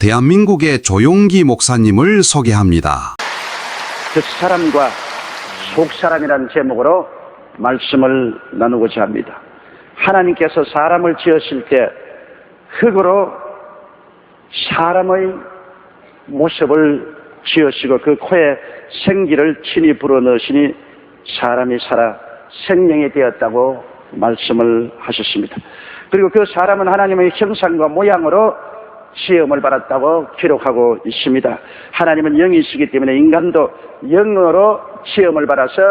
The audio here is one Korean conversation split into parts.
대한민국의 조용기 목사님을 소개합니다. 겉사람과 속사람이라는 제목으로 말씀을 나누고자 합니다. 하나님께서 사람을 지으실 때 흙으로 사람의 모습을 지으시고 그 코에 생기를 친히 불어넣으시니 사람이 살아 생명이 되었다고 말씀을 하셨습니다. 그리고 그 사람은 하나님의 형상과 모양으로 지음을 받았다고 기록하고 있습니다. 하나님은 영이시기 때문에 인간도 영으로 지음을 받아서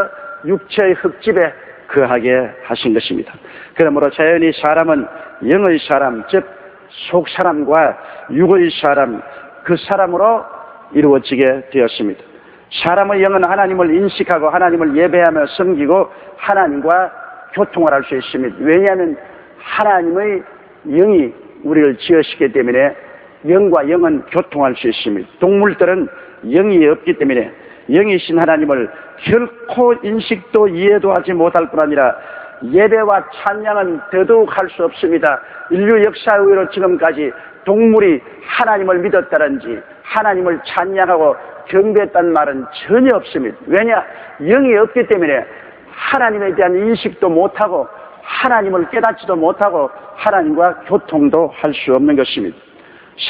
육체의 흙집에 거하게 하신 것입니다. 그러므로 자연히 사람은 영의 사람, 즉 속사람과 육의 사람, 그 사람으로 이루어지게 되었습니다. 사람의 영은 하나님을 인식하고 하나님을 예배하며 섬기고 하나님과 교통을 할 수 있습니다. 왜냐하면 하나님의 영이 우리를 지으시기 때문에 영과 영은 교통할 수 있습니다. 동물들은 영이 없기 때문에 영이신 하나님을 결코 인식도 이해도 하지 못할 뿐 아니라 예배와 찬양은 더더욱 할 수 없습니다. 인류 역사의로 지금까지 동물이 하나님을 믿었다든지 하나님을 찬양하고 경배했다는 말은 전혀 없습니다. 왜냐? 영이 없기 때문에 하나님에 대한 인식도 못하고 하나님을 깨닫지도 못하고 하나님과 교통도 할 수 없는 것입니다.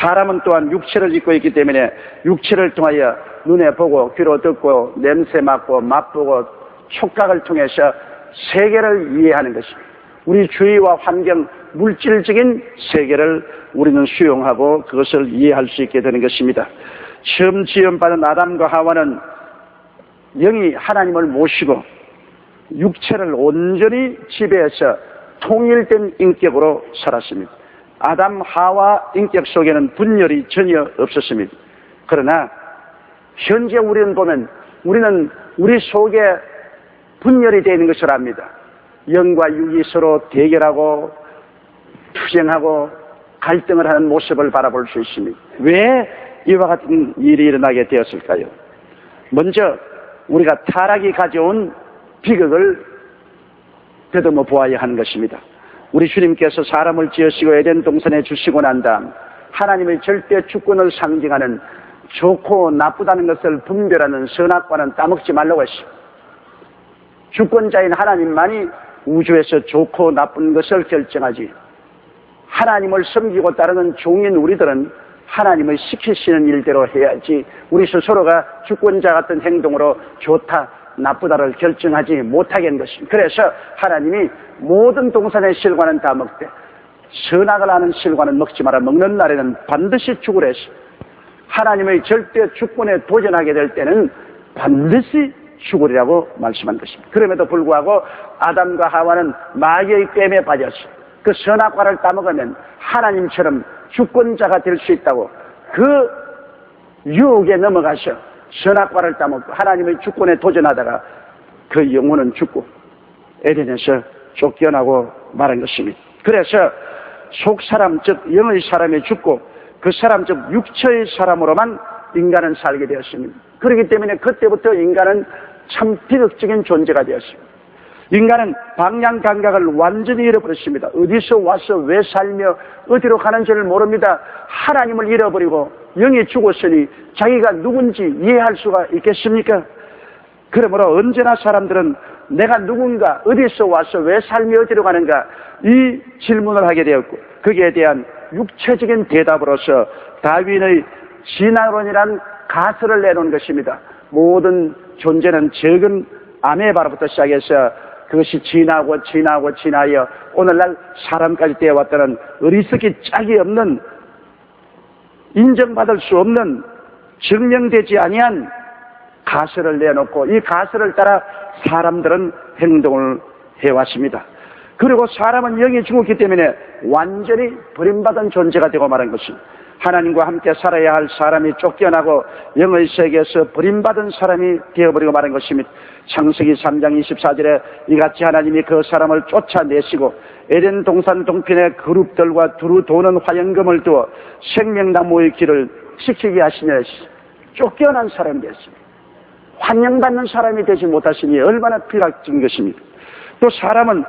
사람은 또한 육체를 짓고 있기 때문에 육체를 통하여 눈에 보고 귀로 듣고 냄새 맡고 맛보고 촉각을 통해서 세계를 이해하는 것입니다. 우리 주위와 환경, 물질적인 세계를 우리는 수용하고 그것을 이해할 수 있게 되는 것입니다. 처음 지음받은 아담과 하와는 영이 하나님을 모시고 육체를 온전히 지배해서 통일된 인격으로 살았습니다. 아담, 하와 인격 속에는 분열이 전혀 없었습니다. 그러나 현재 우리는 보면 우리는 우리 속에 분열이 되어 있는 것을 압니다. 영과 육이 서로 대결하고 투쟁하고 갈등을 하는 모습을 바라볼 수 있습니다. 왜 이와 같은 일이 일어나게 되었을까요? 먼저 우리가 타락이 가져온 비극을 되듬어 보아야 하는 것입니다. 우리 주님께서 사람을 지으시고 에덴 동산에 주시고 난 다음 하나님의 절대 주권을 상징하는 좋고 나쁘다는 것을 분별하는 선악과는 따먹지 말라고 했습니다. 주권자인 하나님만이 우주에서 좋고 나쁜 것을 결정하지 하나님을 섬기고 따르는 종인 우리들은 하나님의 시키시는 일대로 해야지 우리 스스로가 주권자 같은 행동으로 좋다 나쁘다를 결정하지 못하게 한 것입니다. 그래서 하나님이 모든 동산의 실과는 다 먹되 선악을 하는 실과는 먹지 마라. 먹는 날에는 반드시 죽으라 했습니다. 하나님의 절대 주권에 도전하게 될 때는 반드시 죽으리라고 말씀한 것입니다. 그럼에도 불구하고 아담과 하와는 마귀의 꿰매 빠졌어. 그 선악과를 따먹으면 하나님처럼 주권자가 될 수 있다고 그 유혹에 넘어가서 선악과를 따먹고 하나님의 주권에 도전하다가 그 영혼은 죽고 에덴에서 쫓겨나고 말한 것입니다. 그래서 속사람 즉 영의 사람이 죽고 그 사람 즉 육체의 사람으로만 인간은 살게 되었습니다. 그렇기 때문에 그때부터 인간은 참 비극적인 존재가 되었습니다. 인간은 방향 감각을 완전히 잃어버렸습니다. 어디서 와서 왜 살며 어디로 가는지를 모릅니다. 하나님을 잃어버리고 영이 죽었으니 자기가 누군지 이해할 수가 있겠습니까? 그러므로 언제나 사람들은 내가 누군가, 어디서 와서 왜 살며 어디로 가는가 이 질문을 하게 되었고 거기에 대한 육체적인 대답으로서 다윈의 진화론이란 가설을 내놓은 것입니다. 모든 존재는 적은 아메바로부터 시작해서 그것이 진화하여 오늘날 사람까지 되어왔다는 어리석기 짝이 없는 인정받을 수 없는 증명되지 아니한 가설을 내놓고 이 가설을 따라 사람들은 행동을 해왔습니다. 그리고 사람은 영이 죽었기 때문에 완전히 버림받은 존재가 되고 말한 것입니다. 하나님과 함께 살아야 할 사람이 쫓겨나고 영의 세계에서 버림받은 사람이 되어버리고 말한 것입니다. 창세기 3장 24절에 이같이 하나님이 그 사람을 쫓아내시고 에덴 동산 동편에 그룹들과 두루 도는 화영금을 두어 생명나무의 길을 지키게 하시며 쫓겨난 사람이 됐습니다. 환영받는 사람이 되지 못하시니 얼마나 비극적인 것입니까? 또 사람은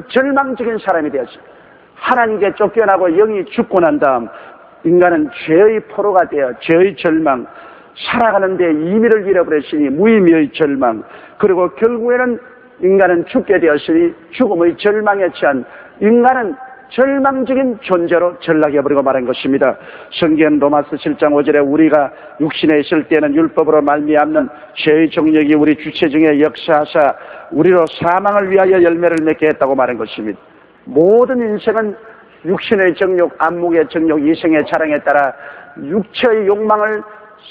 절망적인 사람이 되었습니다. 하나님께 쫓겨나고 영이 죽고 난 다음 인간은 죄의 포로가 되어 죄의 절망, 살아가는 데 의미를 잃어버렸으니 무의미의 절망, 그리고 결국에는 인간은 죽게 되었으니 죽음의 절망에 처한 인간은 절망적인 존재로 전락해버리고 말한 것입니다. 성경 로마서 7장 5절에 우리가 육신에 있을 때는 율법으로 말미암는 죄의 정력이 우리 주체 중에 역사하사 우리로 사망을 위하여 열매를 맺게 했다고 말한 것입니다. 모든 인생은 육신의 정욕, 안목의 정욕, 이생의 자랑에 따라 육체의 욕망을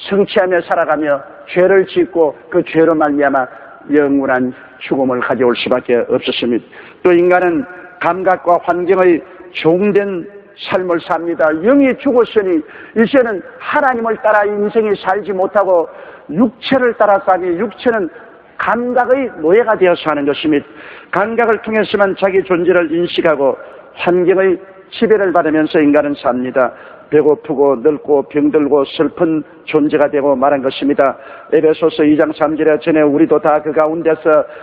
성취하며 살아가며 죄를 짓고 그 죄로 말미암아 영원한 죽음을 가져올 수밖에 없었습니다. 또 인간은 감각과 환경의 종된 삶을 삽니다. 영이 죽었으니 이제는 하나님을 따라 인생이 살지 못하고 육체를 따라 사니 육체는 감각의 노예가 되어서 하는 것입니다. 감각을 통해서만 자기 존재를 인식하고 환경의 지배를 받으면서 인간은 삽니다. 배고프고 늙고 병들고 슬픈 존재가 되고 말한 것입니다. 에베소서 2장 3절에 전에 우리도 다 그 가운데서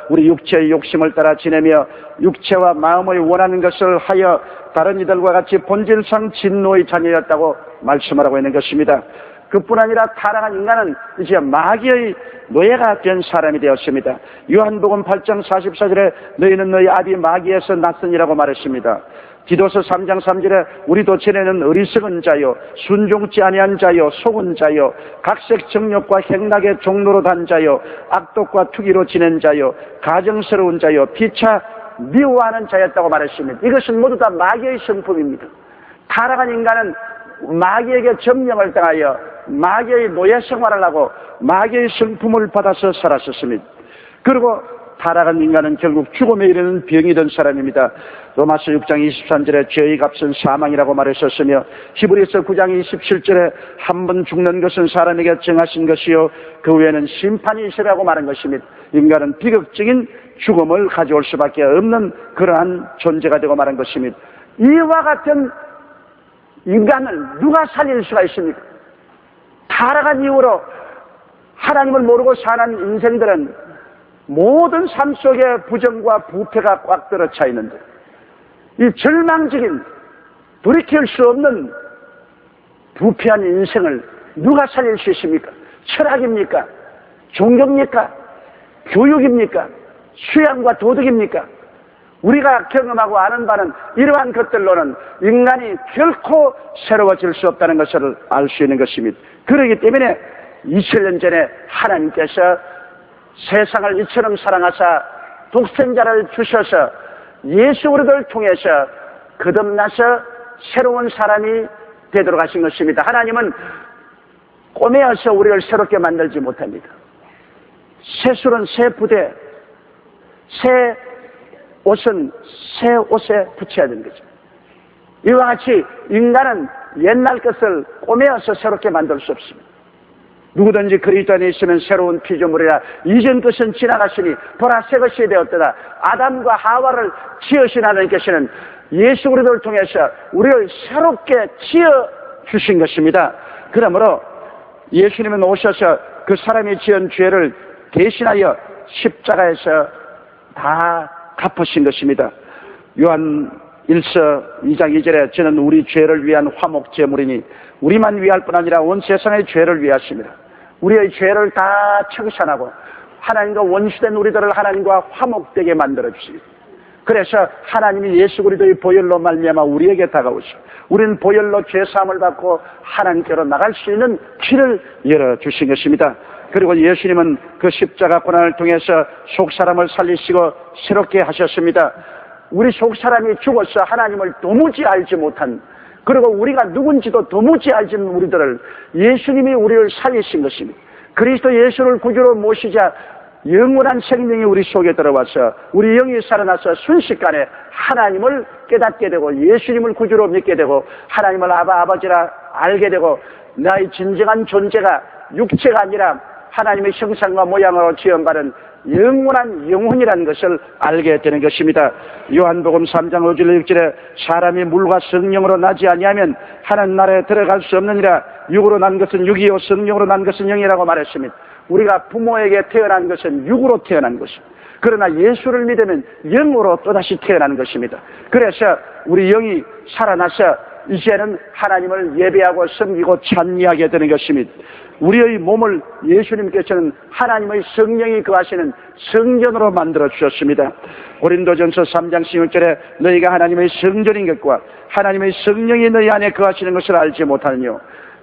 우리 육체의 욕심을 따라 지내며 육체와 마음의 원하는 것을 하여 다른 이들과 같이 본질상 진노의 자녀였다고 말씀하라고 있는 것입니다. 그뿐 아니라 타락한 인간은 이제 마귀의 노예가 된 사람이 되었습니다. 요한복음 8장 44절에 너희는 너희 아비 마귀에서 났으니라고 말했습니다. 디도서 3장 3절에 우리도 전에는 어리석은 자요 순종치 아니한 자요 속은 자요 각색 정욕과 행락의 종로로 단 자요 악독과 투기로 지낸 자요 가정스러운 자요 피차 미워하는 자였다고 말했습니다. 이것은 모두 다 마귀의 성품입니다. 타락한 인간은 마귀에게 점령을 당하여 마귀의 노예 생활을 하고 마귀의 성품을 받아서 살았었습니다. 그리고 타락한 인간은 결국 죽음에 이르는 병이 된 사람입니다. 로마서 6장 23절에 죄의 값은 사망이라고 말했었으며 히브리서 9장 27절에 한 번 죽는 것은 사람에게 정하신 것이요 그 후에는 심판이 있으라고 말한 것입니다. 인간은 비극적인 죽음을 가져올 수밖에 없는 그러한 존재가 되고 말한 것입니다. 이와 같은 인간을 누가 살릴 수가 있습니까? 타락한 이후로 하나님을 모르고 사는 인생들은 모든 삶 속에 부정과 부패가 꽉 들어차 있는데 이 절망적인 돌이킬 수 없는 부패한 인생을 누가 살릴 수 있습니까? 철학입니까? 종교입니까? 교육입니까? 수양과 도덕입니까? 우리가 경험하고 아는 바는 이러한 것들로는 인간이 결코 새로워질 수 없다는 것을 알 수 있는 것입니다. 그렇기 때문에 2000년 전에 하나님께서 세상을 이처럼 사랑하사 독생자를 주셔서 예수 그리스도를 통해서 거듭나서 새로운 사람이 되도록 하신 것입니다. 하나님은 꼬매어서 우리를 새롭게 만들지 못합니다. 새 술은 새 부대, 새 옷은 새 옷에 붙여야 되는 거죠. 이와 같이 인간은 옛날 것을 꼬매어서 새롭게 만들 수 없습니다. 누구든지 그리스도 안에 있으면 새로운 피조물이라 이전 것은 지나갔으니 보라 새 것이 되었더라. 아담과 하와를 지으신 하나님께서는 예수 그리스도를 통해서 우리를 새롭게 지어 주신 것입니다. 그러므로 예수님은 오셔서 그 사람이 지은 죄를 대신하여 십자가에서 다 갚으신 것입니다. 요한 1서 2장 2절에 저는 우리 죄를 위한 화목 제물이니 우리만 위할 뿐 아니라 온 세상의 죄를 위하십니다. 우리의 죄를 다 청산하고 하나님과 원수된 우리들을 하나님과 화목되게 만들어 주십니다. 그래서 하나님이 예수 그리스도의 보혈로 말미암아 우리에게 다가오시고 우리는 보혈로 죄사함을 받고 하나님께로 나갈 수 있는 길을 열어주신 것입니다. 그리고 예수님은 그 십자가 고난을 통해서 속사람을 살리시고 새롭게 하셨습니다. 우리 속사람이 죽어서 하나님을 도무지 알지 못한 그리고 우리가 누군지도 도무지 알지 않는 우리들을 예수님이 우리를 살리신 것입니다. 그리스도 예수를 구주로 모시자 영원한 생명이 우리 속에 들어와서 우리 영이 살아나서 순식간에 하나님을 깨닫게 되고 예수님을 구주로 믿게 되고 하나님을 아버지라 알게 되고 나의 진정한 존재가 육체가 아니라 하나님의 형상과 모양으로 지음받은 영원한 영혼이라는 것을 알게 되는 것입니다. 요한복음 3장 5절 6절에 사람이 물과 성령으로 나지 아니하면 하나님 나라에 들어갈 수 없느니라. 육으로 난 것은 육이요 성령으로 난 것은 영이라고 말했습니다. 우리가 부모에게 태어난 것은 육으로 태어난 것입니다. 그러나 예수를 믿으면 영으로 또다시 태어난 것입니다. 그래서 우리 영이 살아나서 이제는 하나님을 예배하고 섬기고 찬미하게 되는 것입니다. 우리의 몸을 예수님께서는 하나님의 성령이 거하시는 성전으로 만들어 주셨습니다. 고린도전서 3장 16절에 너희가 하나님의 성전인 것과 하나님의 성령이 너희 안에 거하시는 것을 알지 못하느뇨.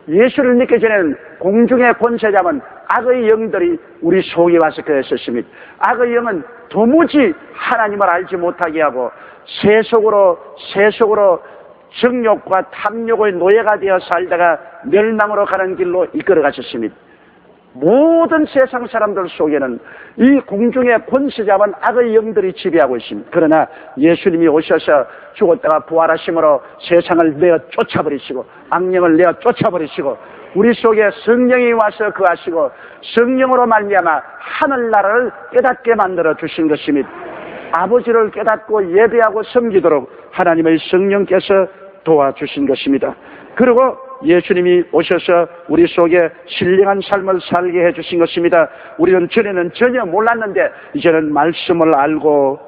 예수를 믿기 전에는 공중의 권세 잡은 악의 영들이 우리 속에 와서 거했었습니다. 악의 영은 도무지 하나님을 알지 못하게 하고 세속으로 정욕과 탐욕의 노예가 되어 살다가 멸망으로 가는 길로 이끌어 가셨습니다. 모든 세상 사람들 속에는 이 공중의 권세 잡은 악의 영들이 지배하고 있습니다. 그러나 예수님이 오셔서 죽었다가 부활하심으로 세상을 내어 쫓아버리시고 악령을 내어 쫓아버리시고 우리 속에 성령이 와서 거하시고 성령으로 말미암아 하늘나라를 깨닫게 만들어 주신 것입니다. 아버지를 깨닫고 예배하고 섬기도록 하나님의 성령께서 도와주신 것입니다. 그리고 예수님이 오셔서 우리 속에 신령한 삶을 살게 해주신 것입니다. 우리는 전에는 전혀 몰랐는데 이제는 말씀을 알고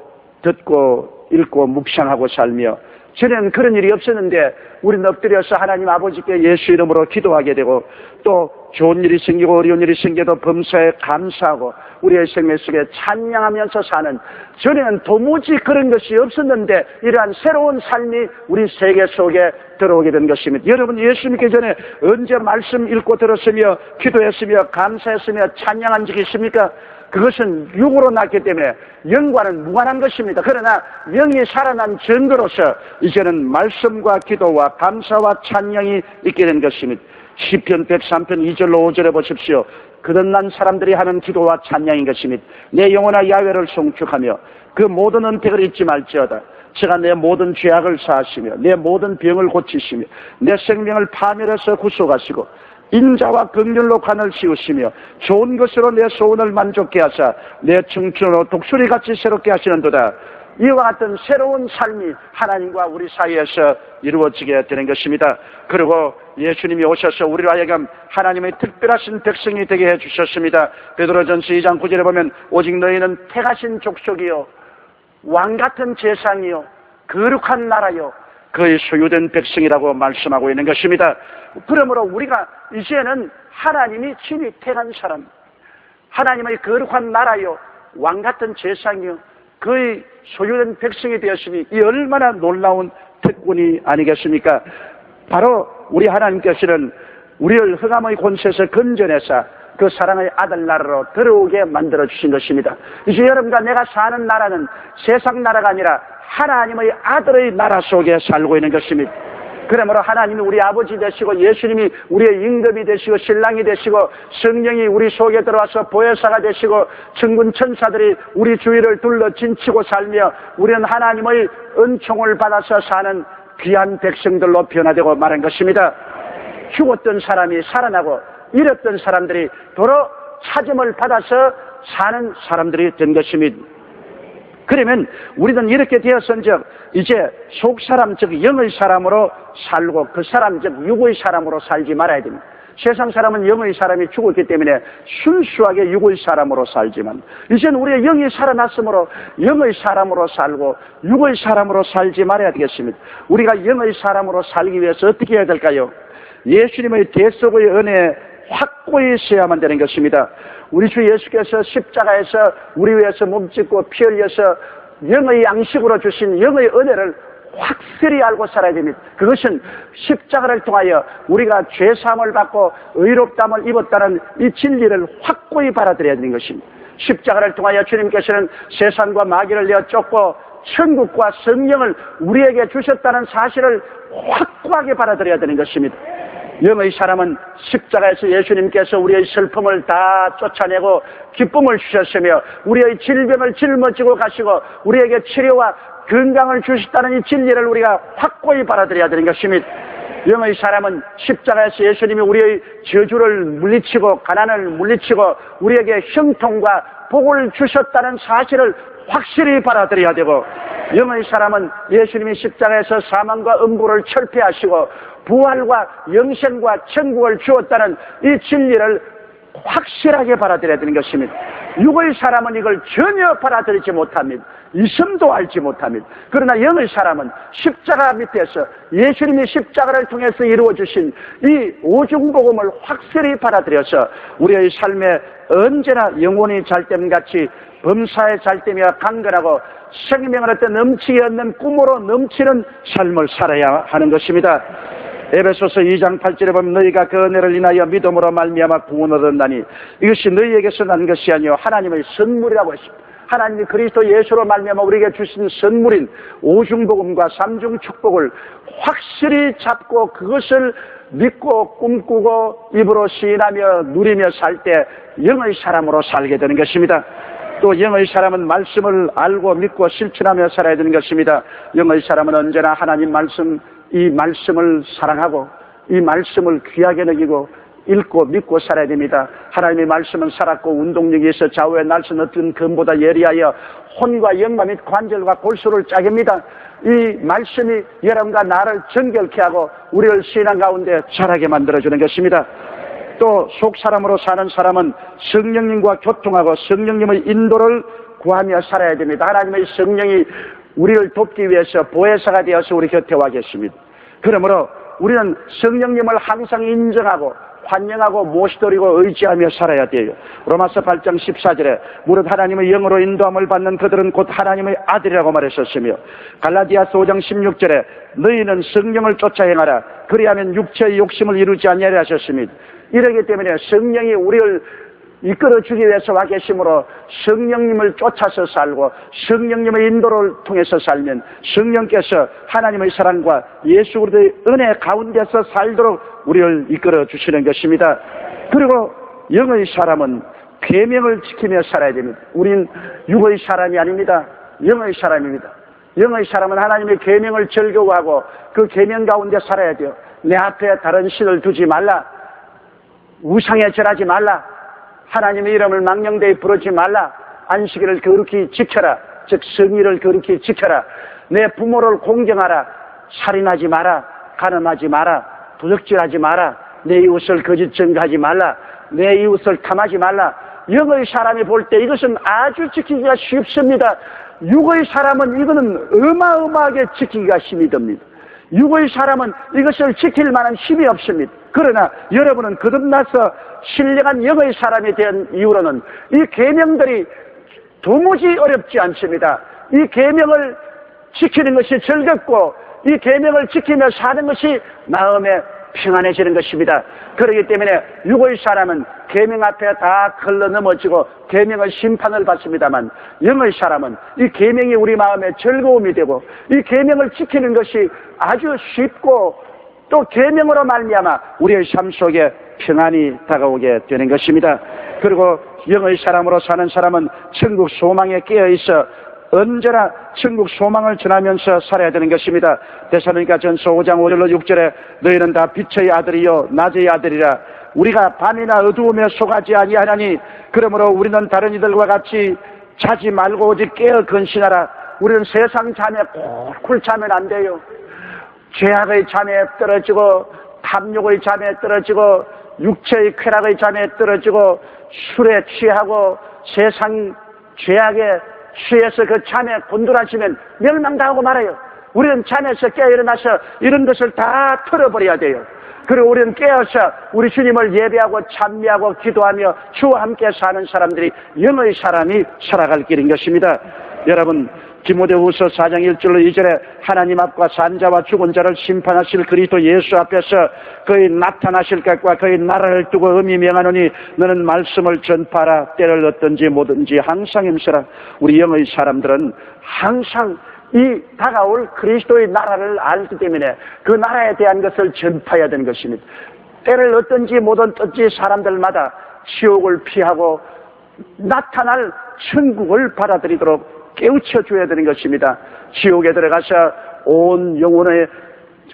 듣고 읽고 묵상하고 살며 전에는 그런 일이 없었는데 우리는 엎드려서 하나님 아버지께 예수 이름으로 기도하게 되고 또 좋은 일이 생기고 어려운 일이 생겨도 범사에 감사하고 우리의 생명 속에 찬양하면서 사는 전에는 도무지 그런 것이 없었는데 이러한 새로운 삶이 우리 세계 속에 들어오게 된 것입니다. 여러분 예수 믿기 전에 언제 말씀 읽고 들었으며 기도했으며 감사했으며 찬양한 적이 있습니까? 그것은 육으로 났기 때문에 영과는 무관한 것입니다. 그러나 영이 살아난 증거로서 이제는 말씀과 기도와 감사와 찬양이 있게 된 것입니다. 시편 103편 2절로 5절에 보십시오. 거듭난 사람들이 하는 기도와 찬양인 것입니다. 내 영혼아 야훼를 송축하며 그 모든 은택을 잊지 말지어다. 제가 내 모든 죄악을 사하시며 내 모든 병을 고치시며 내 생명을 파멸해서 구속하시고 인자와 긍휼로 관을 씌우시며 좋은 것으로 내 소원을 만족케 하사 내 청춘으로 독수리같이 새롭게 하시는도다. 이와 같은 새로운 삶이 하나님과 우리 사이에서 이루어지게 되는 것입니다. 그리고 예수님이 오셔서 우리로 하여금 하나님의 특별하신 백성이 되게 해주셨습니다. 베드로전서 2장 9절에 보면 오직 너희는 택하신 족속이요 왕같은 제상이요 거룩한 나라요 그의 소유된 백성이라고 말씀하고 있는 것입니다. 그러므로 우리가 이제는 하나님이 친히 택한 사람, 하나님의 거룩한 나라요 왕같은 제상이요 그의 소유된 백성이 되었으니 이 얼마나 놀라운 특권이 아니겠습니까? 바로 우리 하나님께서는 우리를 흑암의 권세에서 건져내사 그 사랑의 아들 나라로 들어오게 만들어 주신 것입니다. 이제 여러분과 내가 사는 나라는 세상 나라가 아니라 하나님의 아들의 나라 속에 살고 있는 것입니다. 그러므로 하나님이 우리 아버지 되시고 예수님이 우리의 임금이 되시고 신랑이 되시고 성령이 우리 속에 들어와서 보혜사가 되시고 천군 천사들이 우리 주위를 둘러 진치고 살며 우리는 하나님의 은총을 받아서 사는 귀한 백성들로 변화되고 말한 것입니다. 죽었던 사람이 살아나고 잃었던 사람들이 도로 찾음을 받아서 사는 사람들이 된 것입니다. 그러면 우리는 이렇게 되었은즉 이제 속사람 즉 영의 사람으로 살고 그 사람 즉 육의 사람으로 살지 말아야 됩니다. 세상 사람은 영의 사람이 죽었기 때문에 순수하게 육의 사람으로 살지만 이제는 우리의 영이 살아났으므로 영의 사람으로 살고 육의 사람으로 살지 말아야 되겠습니다. 우리가 영의 사람으로 살기 위해서 어떻게 해야 될까요? 예수님의 대속의 은혜에 확고히 서야만 되는 것입니다. 우리 주 예수께서 십자가에서 우리 위해서 몸짓고 피 흘려서 영의 양식으로 주신 영의 은혜를 확실히 알고 살아야 됩니다. 그것은 십자가를 통하여 우리가 죄사함을 받고 의롭다함을 입었다는 이 진리를 확고히 받아들여야 되는 것입니다. 십자가를 통하여 주님께서는 세상과 마귀를 내어 쫓고 천국과 성령을 우리에게 주셨다는 사실을 확고하게 받아들여야 되는 것입니다. 영의 사람은 십자가에서 예수님께서 우리의 슬픔을 다 쫓아내고 기쁨을 주셨으며 우리의 질병을 짊어지고 가시고 우리에게 치료와 건강을 주셨다는 이 진리를 우리가 확고히 받아들여야 되는 것입니다. 영의 사람은 십자가에서 예수님이 우리의 저주를 물리치고 가난을 물리치고 우리에게 형통과 복을 주셨다는 사실을 확실히 받아들여야 되고 영의 사람은 예수님이 십자가에서 사망과 음부를 철폐하시고 부활과 영생과 천국을 주었다는 이 진리를 확실하게 받아들여야 되는 것입니다. 육의 사람은 이걸 전혀 받아들이지 못합니다. 있음도 알지 못합니다. 그러나 영의 사람은 십자가 밑에서 예수님이 십자가를 통해서 이루어주신 이 오중복음을 확실히 받아들여서 우리의 삶에 언제나 영혼이 잘됨같이 범사의 잘됨이와 강건하고 생명을 어떤 넘치게 얻는 꿈으로 넘치는 삶을 살아야 하는 것입니다. 에베소서 2장 8절에 보면 너희가 그 은혜를 인하여 믿음으로 말미암아 구원을 얻었나니 이것이 너희에게서 난 것이 아니요 하나님의 선물이라고 했습니다. 하나님이 그리스도 예수로 말미암아 우리에게 주신 선물인 오중복음과 삼중축복을 확실히 잡고 그것을 믿고 꿈꾸고 입으로 시인하며 누리며 살 때 영의 사람으로 살게 되는 것입니다. 또 영의 사람은 말씀을 알고 믿고 실천하며 살아야 되는 것입니다. 영의 사람은 언제나 하나님 말씀, 이 말씀을 사랑하고 이 말씀을 귀하게 여기고 읽고 믿고 살아야 됩니다. 하나님의 말씀은 살았고 운동력이 있어 좌우의 날선 어떤 금보다 예리하여 혼과 영과 및 관절과 골수를 짜깁니다. 이 말씀이 여러분과 나를 정결케 하고 우리를 신앙 가운데 자라게 만들어주는 것입니다. 또 속사람으로 사는 사람은 성령님과 교통하고 성령님의 인도를 구하며 살아야 됩니다. 하나님의 성령이 우리를 돕기 위해서 보혜사가 되어서 우리 곁에 와 계십니다. 그러므로 우리는 성령님을 항상 인정하고 환영하고 모시도리고 의지하며 살아야 돼요. 로마서 8장 14절에 무릇 하나님의 영으로 인도함을 받는 그들은 곧 하나님의 아들이라고 말했었으며 갈라디아서 5장 16절에 너희는 성령을 쫓아 행하라 그리하면 육체의 욕심을 이루지 아니하리라 하셨습니다. 이러기 때문에 성령이 우리를 이끌어주기 위해서 와 계심으로 성령님을 쫓아서 살고 성령님의 인도를 통해서 살면 성령께서 하나님의 사랑과 예수 그리스도의 은혜 가운데서 살도록 우리를 이끌어주시는 것입니다. 그리고 영의 사람은 계명을 지키며 살아야 됩니다. 우린 육의 사람이 아닙니다. 영의 사람입니다. 영의 사람은 하나님의 계명을 즐거워하고 그 계명 가운데 살아야 돼요. 내 앞에 다른 신을 두지 말라. 우상에 절하지 말라. 하나님의 이름을 망령되이 부르지 말라. 안식일을 거룩히 지켜라. 즉 성일을 거룩히 지켜라. 내 부모를 공경하라. 살인하지 마라. 간음하지 마라. 도적질하지 마라. 내 이웃을 거짓 증거하지 말라. 내 이웃을 탐하지 말라. 영의 사람이 볼 때 이것은 아주 지키기가 쉽습니다. 육의 사람은 이거는 어마어마하게 지키기가 힘이 듭니다. 육의 사람은 이것을 지킬 만한 힘이 없습니다. 그러나 여러분은 거듭나서 신령한 영의 사람이 된 이후로는 이 계명들이 도무지 어렵지 않습니다. 이 계명을 지키는 것이 즐겁고 이 계명을 지키며 사는 것이 마음에 평안해지는 것입니다. 그렇기 때문에 육의 사람은 계명 앞에 다 걸러 넘어지고 계명의 심판을 받습니다만 영의 사람은 이 계명이 우리 마음에 즐거움이 되고 이 계명을 지키는 것이 아주 쉽고 또 계명으로 말미암아 우리의 삶 속에 평안이 다가오게 되는 것입니다. 그리고 영의 사람으로 사는 사람은 천국 소망에 깨어있어 언제나 천국 소망을 전하면서 살아야 되는 것입니다. 데살로니가 전서 5장 5절로 6절에 너희는 다 빛의 아들이요 낮의 아들이라 우리가 밤이나 어두움에 속하지 아니하나니 그러므로 우리는 다른 이들과 같이 자지 말고 오직 깨어 근신하라. 우리는 세상 잠에 꿀꿀 자면 안 돼요. 죄악의 잠에 떨어지고 탐욕의 잠에 떨어지고 육체의 쾌락의 잠에 떨어지고 술에 취하고 세상 죄악에 취해서 그 잠에 곤두라지면 멸망당하고 말아요. 우리는 잠에서 깨어 일어나서 이런 것을 다 털어버려야 돼요. 그리고 우리는 깨어서 우리 주님을 예배하고 찬미하고 기도하며 주와 함께 사는 사람들이 영의 사람이 살아갈 길인 것입니다. 여러분 디모데후서 4장 1절로 2절에 하나님 앞과 산자와 죽은 자를 심판하실 그리스도 예수 앞에서 그의 나타나실 것과 그의 나라를 두고 의미 명하노니 너는 말씀을 전파하라. 때를 얻든지 뭐든지 항상 힘쓰라. 우리 영의 사람들은 항상 이 다가올 그리스도의 나라를 알기 때문에 그 나라에 대한 것을 전파해야 되는 것입니다. 때를 얻든지 뭐든지 사람들마다 지옥을 피하고 나타날 천국을 받아들이도록 깨우쳐 줘야 되는 것입니다. 지옥에 들어가서 온 영혼의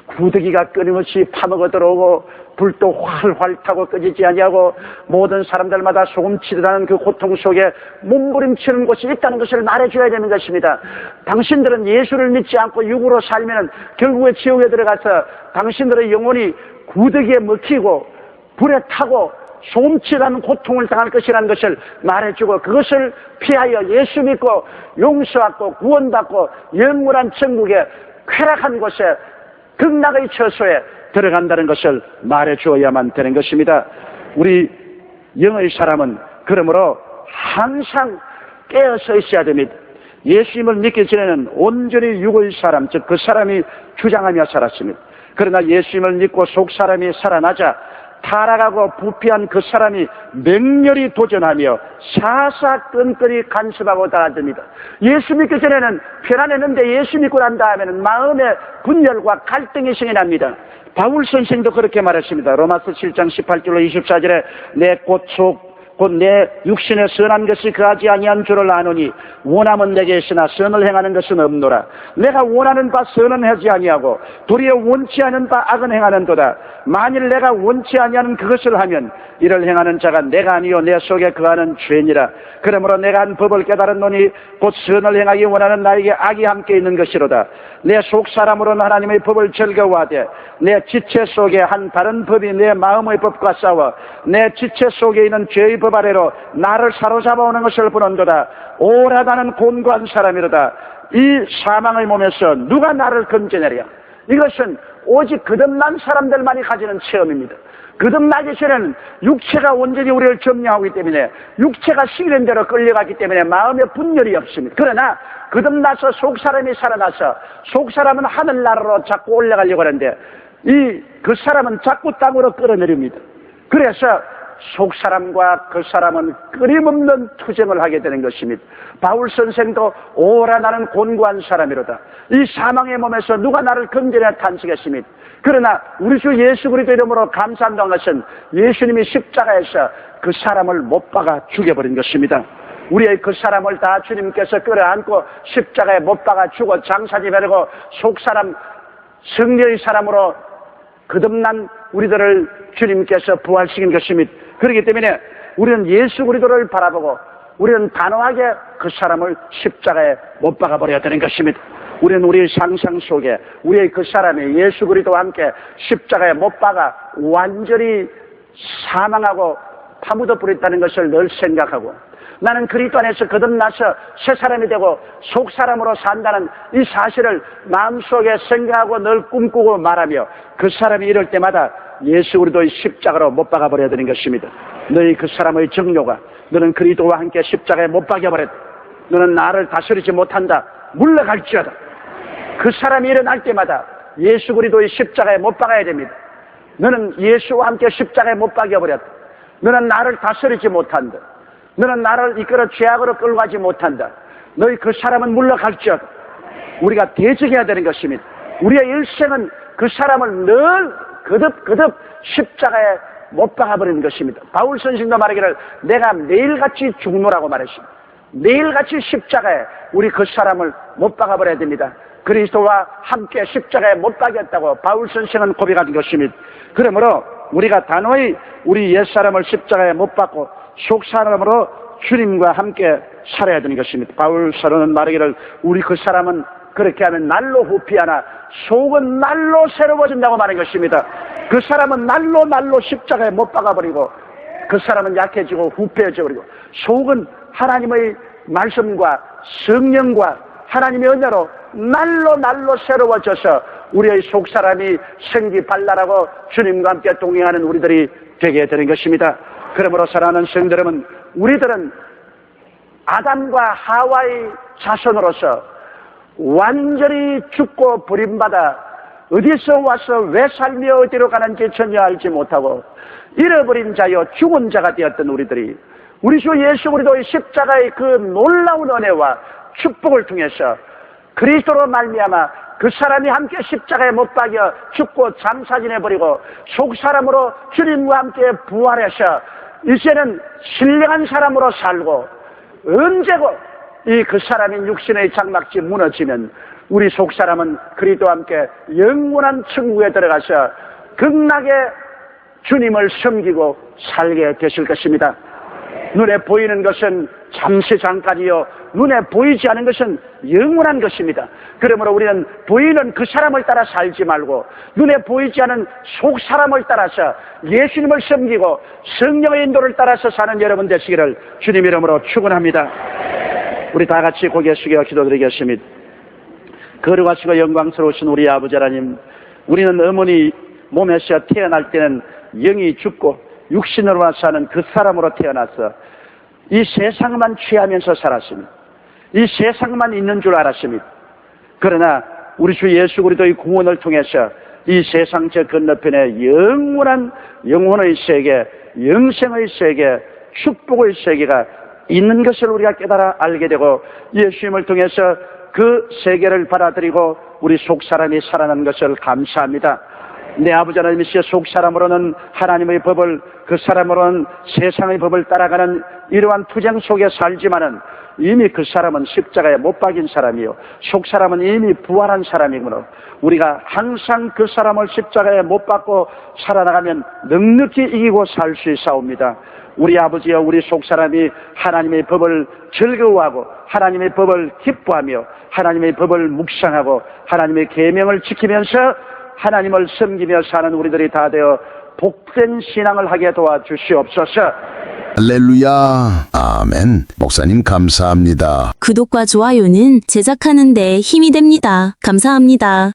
구더기가 끊임없이 파먹어 들어오고 불도 활활 타고 꺼지지 아니하고 모든 사람들마다 소금치듯하는 그 고통 속에 몸부림치는 곳이 있다는 것을 말해줘야 되는 것입니다. 당신들은 예수를 믿지 않고 육으로 살면 결국에 지옥에 들어가서 당신들의 영혼이 구더기에 먹히고 불에 타고 som치라는 고통을 당할 것이라는 것을 말해주고 그것을 피하여 예수 믿고 용서받고 구원받고 영원한 천국에 쾌락한 곳에 극락의 처소에 들어간다는 것을 말해주어야만 되는 것입니다. 우리 영의 사람은 그러므로 항상 깨어서 있어야 됩니다. 예수님을 믿기 전에는 온전히 육의 사람, 즉 그 사람이 주장하며 살았습니다. 그러나 예수님을 믿고 속 사람이 살아나자 타락하고 부패한 그 사람이 맹렬히 도전하며 사사건건히 간섭하고 달아듭니다. 예수 믿기 전에는 편안했는데 예수 믿고 난 다음에는 마음의 분열과 갈등이 생겨납니다. 바울 선생도 그렇게 말했습니다. 로마서 7장 18절로 24절에 내 곧 내 육신에 선한 것이 그하지 아니한 줄을 아노니 원함은 내게 있으나 선을 행하는 것은 없노라. 내가 원하는 바 선은 하지 아니하고 도리어 원치 않은 바 악은 행하는도다. 만일 내가 원치 아니하는 그것을 하면 이를 행하는 자가 내가 아니요 내 속에 거하는 죄니라. 그러므로 내가 한 법을 깨달았노니 곧 선을 행하기 원하는 나에게 악이 함께 있는 것이로다. 내 속 사람으로는 하나님의 법을 즐거워하되 내 지체 속에 한 다른 법이 내 마음의 법과 싸워 내 지체 속에 있는 죄의 법 아래로 나를 사로잡아오는 것을 보는도다. 오라 나는 곤고한 사람이로다. 이 사망의 몸에서 누가 나를 건져내랴. 이것은 오직 거듭난 사람들만이 가지는 체험입니다. 거듭나기 전에는 육체가 온전히 우리를 점령하기 때문에 육체가 시키는 대로 끌려가기 때문에 마음에 분열이 없습니다. 그러나 거듭나서 속사람이 살아나서 속사람은 하늘나라로 자꾸 올라가려고 하는데 그 사람은 자꾸 땅으로 끌어내립니다. 그래서 속사람과 그 사람은 끊임없는 투쟁을 하게 되는 것입니다. 바울 선생도 오라 나는 곤고한 사람이로다. 이 사망의 몸에서 누가 나를 건져내 탄식했습니다. 그러나 우리 주 예수 그리스도 이름으로 감사한다는 것은 예수님이 십자가에서 그 사람을 못 박아 죽여버린 것입니다. 우리의 그 사람을 다 주님께서 끌어안고 십자가에 못 박아 죽어 장사지 베르고 속사람 성령의 사람으로 거듭난 우리들을 주님께서 부활시킨 것입니다. 그렇기 때문에 우리는 예수 그리스도를 바라보고 우리는 단호하게 그 사람을 십자가에 못 박아버려야 되는 것입니다. 우리는 우리의 상상 속에 우리의 그 사람이 예수 그리스도와 함께 십자가에 못 박아 완전히 사망하고 파묻어 버렸다는 것을 늘 생각하고 나는 그리스도 안에서 거듭나서 새 사람이 되고 속 사람으로 산다는 이 사실을 마음속에 생각하고 늘 꿈꾸고 말하며 그 사람이 이럴 때마다 예수 그리스도의 십자가로 못 박아버려야 되는 것입니다. 너희 그 사람의 정욕아 너는 그리스도와 함께 십자가에 못 박여버렸다. 너는 나를 다스리지 못한다. 물러갈지어다. 그 사람이 일어날 때마다 예수 그리스도의 십자가에 못 박아야 됩니다. 너는 예수와 함께 십자가에 못 박여버렸다. 너는 나를 다스리지 못한다. 너는 나를 이끌어 죄악으로 끌고 가지 못한다. 너희 그 사람은 물러갈지어다. 우리가 대적해야 되는 것입니다. 우리의 일생은 그 사람을 늘 거듭 십자가에 못 박아버리는 것입니다. 바울 선생도 말하기를 내가 매일같이 죽노라고 말했습니다. 매일같이 십자가에 우리 그 사람을 못 박아버려야 됩니다. 그리스도와 함께 십자가에 못 박였다고 바울 선생은 고백한 것입니다. 그러므로 우리가 단호히 우리 옛사람을 십자가에 못 박고 속사람으로 주님과 함께 살아야 되는 것입니다. 바울 서로는 말하기를 우리 그 사람은 그렇게 하면 날로 후피하나 속은 날로 새로워진다고 말한 것입니다. 그 사람은 날로 십자가에 못 박아버리고 그 사람은 약해지고 후패해져 버리고 속은 하나님의 말씀과 성령과 하나님의 은혜로 날로 새로워져서 우리의 속사람이 생기발랄하고 주님과 함께 동행하는 우리들이 되게 되는 것입니다. 그러므로 사랑하는 성도 여러분, 우리들은 아담과 하와의 자손으로서 완전히 죽고 버림받아 어디서 와서 왜 살며 어디로 가는지 전혀 알지 못하고 잃어버린 자여 죽은 자가 되었던 우리들이 우리 주 예수 그리스도의 십자가의 그 놀라운 은혜와 축복을 통해서 그리스도로 말미암아 그 사람이 함께 십자가에 못 박여 죽고 장사지내버리고 속사람으로 주님과 함께 부활해서 이제는 신령한 사람으로 살고 언제고 이 그 사람인 육신의 장막지 무너지면 우리 속사람은 그리스도와 함께 영원한 천국에 들어가서 극락에 주님을 섬기고 살게 되실 것입니다. 눈에 보이는 것은 잠시 잠깐이요 눈에 보이지 않은 것은 영원한 것입니다. 그러므로 우리는 보이는 그 사람을 따라 살지 말고 눈에 보이지 않은 속 사람을 따라서 예수님을 섬기고 성령의 인도를 따라서 사는 여러분 되시기를 주님 이름으로 축원합니다. 우리 다 같이 고개 숙여 기도드리겠습니다. 거룩하시고 영광스러우신 우리 아버지 하나님, 우리는 어머니 몸에서 태어날 때는 영이 죽고 육신으로만 사는 그 사람으로 태어나서 이 세상만 취하면서 살았습니다. 이 세상만 있는 줄 알았습니다. 그러나 우리 주 예수 그리스도의 구원을 통해서 이 세상 저 건너편에 영원한 영혼의 세계, 영생의 세계, 축복의 세계가 있는 것을 우리가 깨달아 알게 되고 예수님을 통해서 그 세계를 받아들이고 우리 속사람이 살아난 것을 감사합니다. 내 아버지 하나님이시여 속사람으로는 하나님의 법을, 그 사람으로는 세상의 법을 따라가는 이러한 투쟁 속에 살지만은 이미 그 사람은 십자가에 못 박인 사람이요 속사람은 이미 부활한 사람이므로 우리가 항상 그 사람을 십자가에 못 박고 살아나가면 넉넉히 이기고 살 수 있사옵니다. 우리 아버지여, 우리 속사람이 하나님의 법을 즐거워하고 하나님의 법을 기뻐하며 하나님의 법을 묵상하고 하나님의 계명을 지키면서 하나님을 섬기며 사는 우리들이 다 되어 복된 신앙을 하게 도와주시옵소서. 할렐루야. 아멘. 목사님 감사합니다. 구독과 좋아요는 제작하는 데 힘이 됩니다. 감사합니다.